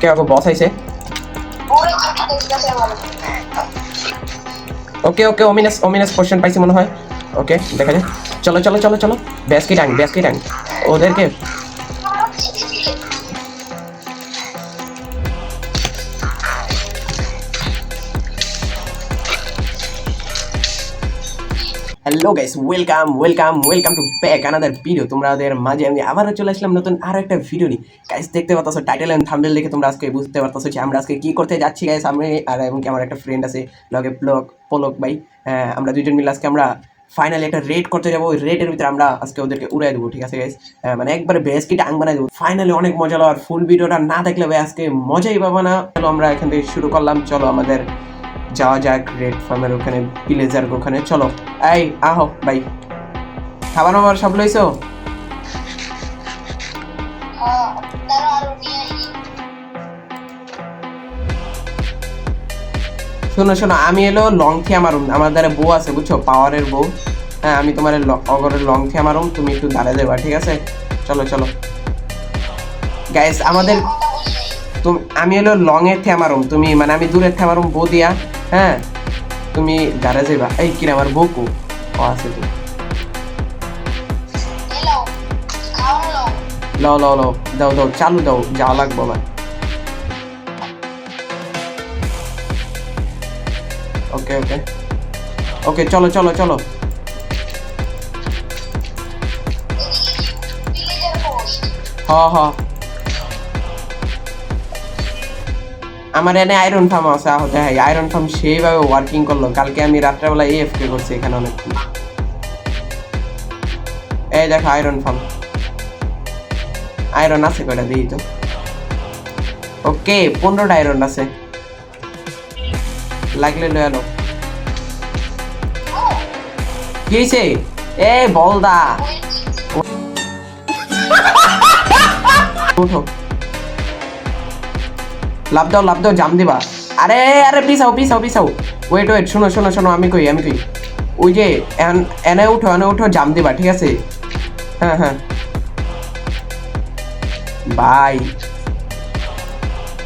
ওকে ওকে বস আইছে ওকে ওকে ওমিনাস ওমিনাস পোর্শন পাইছি মনে হয় ওকে দেখা যায় চলো চলো চলো চলো ব্যাসকি টাং ওদেরকে hello guys welcome to back another video. তোমাদের মাঝে আমি আবারও চলে আসলাম নতুন আরো একটা ভিডিও নিয়ে। গাইস দেখতে পাচ্ছ টাইটেল এন্ড থাম্বনেল দেখে তোমরা আজকে বুঝতে পারতেছো যে আমরা আজকে কি করতে যাচ্ছি। গাইস আমি আর এমনকি আমার একটা ফ্রেন্ড আছে লগে পলক ভাই, আমরা দুইজন মিলে আজকে আমরা ফাইনালি একটা রেড করতে যাবো। ওই রেডের ভিতরে আমরা আজকে ওদেরকে উড়াই দেবো, ঠিক আছে গাইস? মানে একবারে বেশ কি টাং বানাই দেবো। ফাইনালি অনেক মজা হলো, আর ফুল ভিডিওটা না দেখলে ভাই আজকে মজাই পাবো না। চলো আমরা এখান থেকে শুরু করলাম, চলো আমাদের যাওয়া যাক রেড ফার্মের ওখানে, ভিলেজার ওখানে। চলো এই আহো ভাই, খাবার আমার সব লইছো? শোনো শোনো, আমি এলো লং থিয়া মারুম, আমাদের বউ আছে বুঝছো, পাওয়ারের বউ। হ্যাঁ আমি তোমার অগরের লং থিয়া মারুম, তুমি একটু দাঁড়িয়ে দেবা, ঠিক আছে? চলো চলো গাইস আমাদের তুমি, আমি এলো লং এর থিয়া মারুম, তুমি মানে আমি দূরের থিয়া মারুম বউ দিয়া। হ্যাঁ তুমি দাঁড়িয়ে যাবা। এই কিরে আমার বউকু ও আছে তো, লও লও লও দাও দাও চালু দাও, যাওয়া লাগবো আমার। ওকে ওকে ওকে চলো চলো চলো। হ হ আমার এনে আয়রন ফার্ম আছে, আহতে হ্যাঁ আয়রন ফার্ম সেইভাবে ওয়ার্কিং করলো। কালকে আমি রাত্রেবেলা এএফকে করছি এখানে অনেকক্ষণ। এই দেখো আয়রন ফার্ম, আয়রন আছে কয়টা দিই তো। ওকে 15টা আয়রন আছে, লাগলে লয়ে আলো। কি হয়েছে? এ বলদা উঠো, লাভ দাও জাম দিবা। আরে আরে পিছাও পিছাও পিছাও, ওয়েট ওয়েট শোনো শোনো শোনো, আমি কই ওই যে এনে উঠো জাম দিবা, ঠিক আছে? হ্যাঁ হ্যাঁ বাই।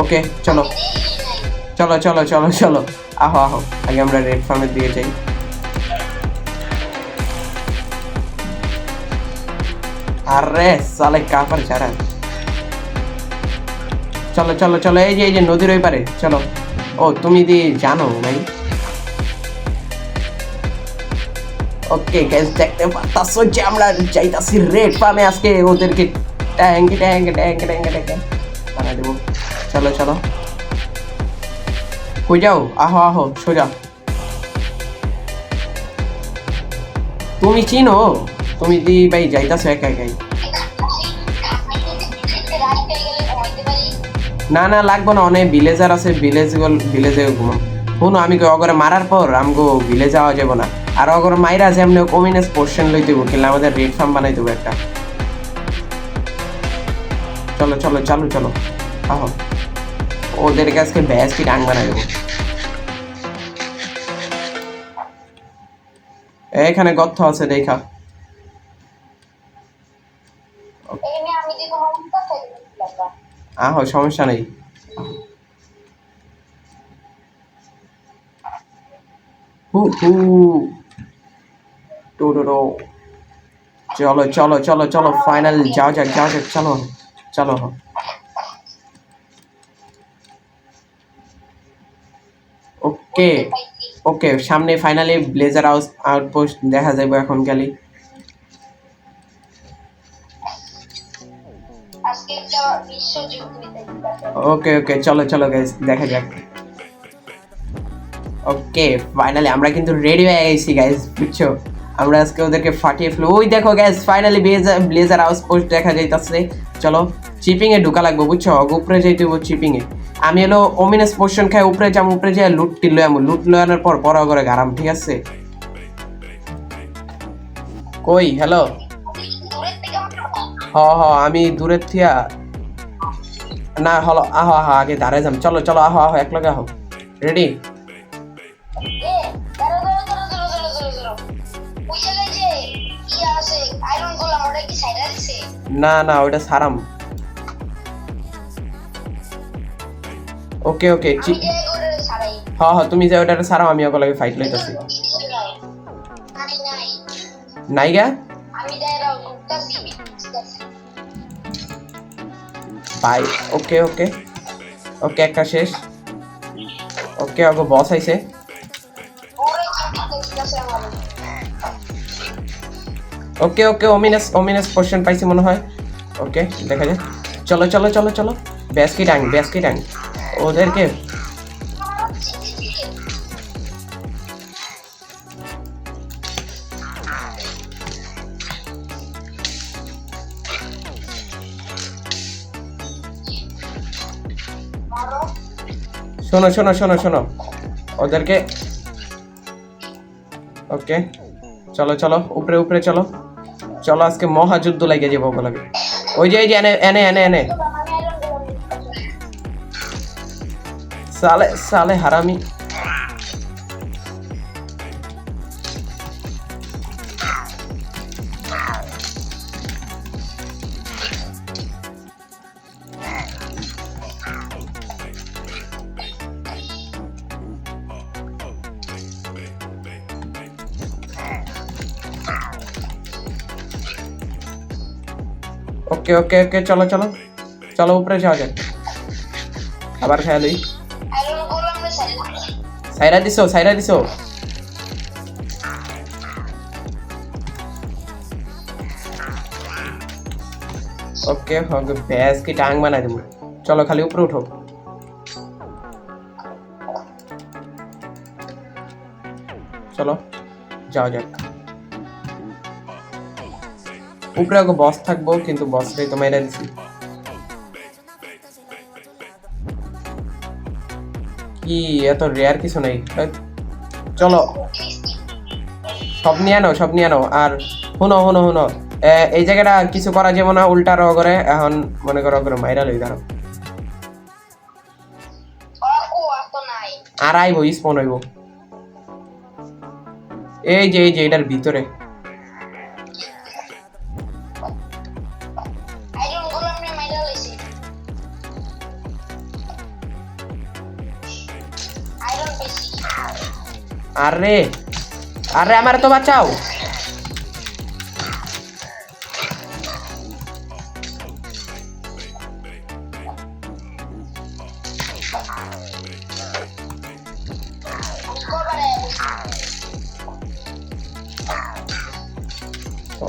ওকে চলো চলো চলো চলো চলো আহো আহো, আগে আমরা রেড ফার্মের দিকে যাই। আরে সালে কাফার ছাড়া, চলো চলো চলো এই যে নদীর ওই পারে চলো। ও তুমি দি জানো ভাই? ওকে গাইস দেখতে পাচ্ছ যে আমরা যাইতাছি রেড ফার্মে আজকে, ওদেরকে ট্যাঙ্কে বানাই দেবো। চলো চলো কই যাও? আহো আহো সোজা। তুমি চিনো? তুমি দি ভাই যাইতাছো একা একাই? না না লাগবো না, অনেক ভিলেজার আছে, ভিলেজে ঘুমাম। শুনো আমি অগরে মারার পর আমগো ভিলেজ যাওয়া যাবো না, আর অগর মাইরা যে এমনি কমিনেস পোর্শন লই দেবো, কিনলে আমাদের রেড ফার্ম বানাই দেবো একটা। চলো চলো চালু চলো আহো, ওদের কাছকে ব্যাস কি ডাং বানাই দেবো। এখানে গর্ত আছে দেখা। আহো সমস্যা নেই। চলো চলো চলো চলো ফাইনাল যাও যাক চলো চলো। ওকে ওকে সামনে ফাইনালি ব্লেজার আউটপোস্ট দেখা যাবে এখন খালি। ওকে ওকে চলো চলো গাইস দেখা যাক। ওকে ফাইনালি আমরা কিন্তু রেডি হয়ে গেছি গাইস, বুঝছো? আমরা আজকে ওদেরকে ফাটিয়ে ফেলবো। ওই দেখো গাইস ফাইনালি ব্লেজার আউটপোস্ট দেখা যাইতাছে। চলো চিপিং এ ঢুকা লাগবো, বুঝছো? উপরে যাইতে হবো চিপিং এ। আমি হলো ওমিনাস পোর্শন খাই, উপরে যাই লুট লয়ানোর পর বড় করে গারাম, ঠিক আছে? কই হ্যালো হ হ আমি দূরের থিয়া না হলো আহো আহো আগে দাঁড়ায় যাম। চলো চলো আহো আহো একলগে আহো, রেডি? না না ওইটা সারাম। ওকে ওকে আমি যে ওরে ছাড়াই হ্যাঁ হ্যাঁ তুমি যে ওটারে ছাড়াও আমি ওকে লাগে ফাইট লইতাছি নাই নাই নাইগা আমি যাইরাও করতেছি ভাই ওকে ওকে ওকে একটা শেষ ওকে ওকে বস আইছে ওরে করতেছি আমার ওকে ওকে ওমিনাস ওমিনাস পোর্শন পাইছি মনে হয় ওকে দেখা যায় চলো চলো চলো চলো ব্যাসকি ডাং ওদেরকে শোনো শোনো শোনো শোনো ওদেরকে ওকে চলো চলো উপরে উপরে চলো চলো আজকে মহাযুদ্ধ লাগে যাবো ওগুলোকে ওই যে এই যে এনে এনে এনে এনে সালে সালে হারামি ওকে ওকে ওকে চলো চলো চলো উপরে যাওয়া যাক খাবার খাই লই আইরন গোলাম রে সাইরা দিছো ওকে ওকে ভैंस की टांग बना दूं चलो खाली ऊपर उठो चलो যাও যাক উপরে আগে বস থাকবো কিন্তু বসটাই তো মেরে দিছি কি এত রেয়ার কিছু নেই চলো সব নিয়ে নাও আর শুনো এই জায়গাটা কিছু করা যাবে না উল্টা রো করে এখন মনে করো করে মাইরা লই দাঁড়াও আর আইবো স্পন হইব এই যে এটার ভিতরে আইরন গোলাম রে মাইরা লইছি আইরন পেছি আরে আরে আমারে তো বাঁচাও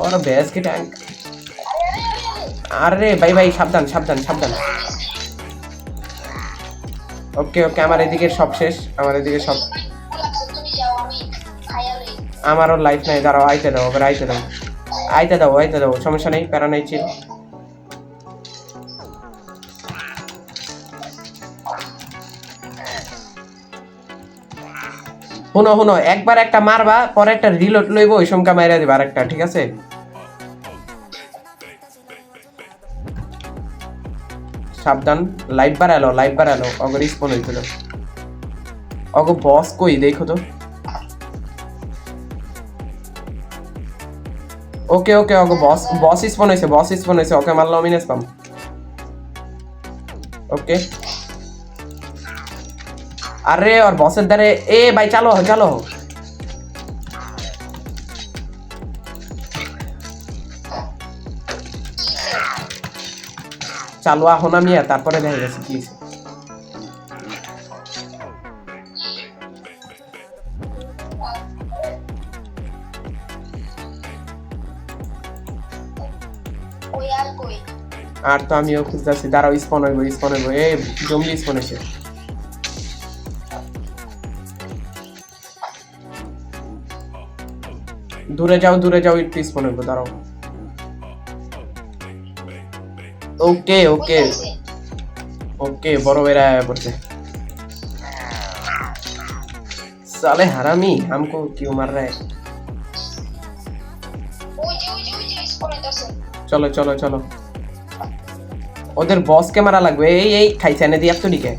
और भैंस के टैंक अरे भाई সাবধান ওকে ওকে আমার এদিকে সব শেষ আমারও লাইফ নাই দাঁড়াও আইতে দাও সমস্যা নেই প্যারা নেই ছিল শুনো একবার একটা মারবা পরে একটা রিলোড লইবো ওই সমকা মাইরা দিবা আরেকটা ঠিক আছে সাবধান লাইভ বাড়ালো অগর স্পন হইছিল অগো বস কই দেখো তো ওকে অগো বস স্পন হইছে ওকে মারলো মিনেস পাম ওকে अरे और बॉसेर दारे ए भाई चलो चालू এখন আমি তারপরে দেখা গেছে কি আর তো আমিও খুঁজতেছি দাঁড়াও স্পন হইব এ জম্বি স্পন হইছে দূরে যাও একটু স্পন হইব দাঁড়াও ओके बड़ो बेरा आया पड़ते साले हरामी हमको क्यों मार रहा है चलो ओদের বস কে মারা লাগবে এই খাইছে এনে দিয়ে তো দিকে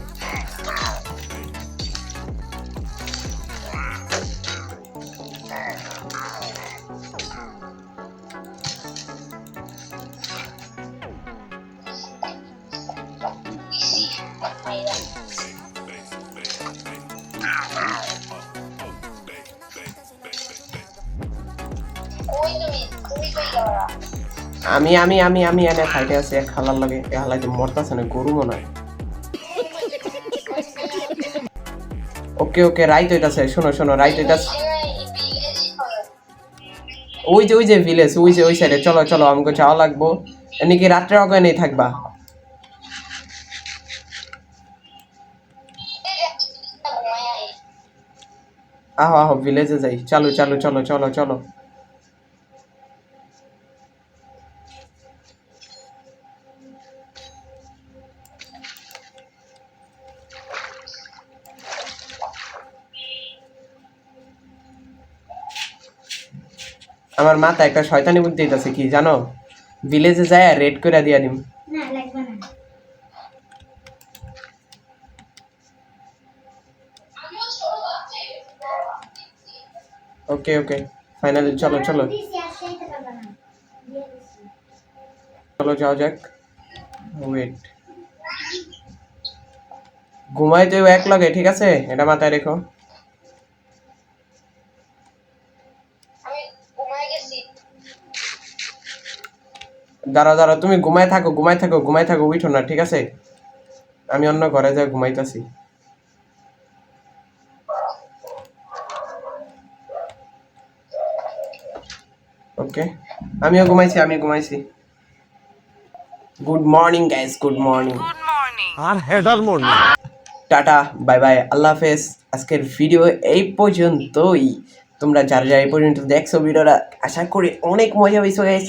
কই তুমি কই গেলা? আমি এনে খাইতে আছি এক খালার লাগে এ হালাই তো মরতাছে না গরু মনে হয় ওকে ওকে রাইট হইতাছে শোনো রাইট হইতাছে ওই যে ভিলেজ ওই সাইডে চলো আমাকে যাওয়া লাগবো এনে কি রাত্রে আগে নেই থাকবা আহো ভিলেজে যাই চলো আমার মাথা একটা শয়তানি বুদ্ধি দিতেছে কি জানো ভিলেজে যায় রেড করে দিয়া দিম না লাগবে না ওকে ফাইনালি চলো দিছি আর সেইটা পারবে না দিয়ে দিছি যাও যাক ওয়েট ঘুমাই তো এক লগে ঠিক আছে এটা মাথায় রেখো আমি ঘুমায় গেছি। দাঁড়াও তুমি ঘুমাই থাকো উঠো না ঠিক আছে আমি অন্য ঘরে যাই ঘুমাইতাছি ওকে আমিও ঘুমাইছি good morning guys good morning আর হেডার মর্নিং টাটা বাই বাই আল্লাহ হাফেজ আজকের ভিডিও এই পর্যন্তই তোমরা যারা এই পর্যন্ত দেখছো ভিডিওটা আশা করি অনেক মজা হয়েছে গাইস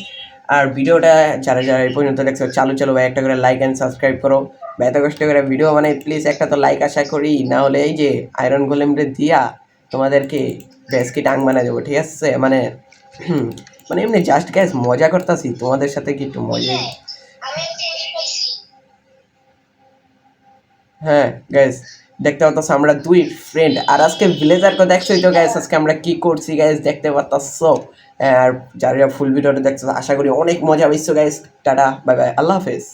আর ভিডিওটা যারা এই পর্যন্ত দেখছো চালু ভাই একটা করে লাইক অ্যান্ড সাবস্ক্রাইব করো বা এত কষ্ট করে ভিডিও বানাই প্লিজ একটা তো লাইক আশা করি না হলে এই যে আয়রন গোলেমরে দিয়া তোমাদেরকে বেসকি টাং বানাই দেবো ঠিক আছে মানে এমনি জাস্ট গ্যাস মজা করতেছি তোমাদের সাথে কি একটু মজা আমি একটা এডিট পাইছি। হ্যাঁ গাইস দেখতে পাচ্ছ আমরা দুই ফ্রেন্ড আর আজকে ভিলেজারকে দেখছোই তো গাইস আজকে আমরা কি করছি গাইস দেখতে পাচ্ছ আর যারা ফুল ভিডিওটা দেখছো আশা করি অনেক মজা পাইছো গাইস টাটা বাই বাই আল্লাহ হাফেজ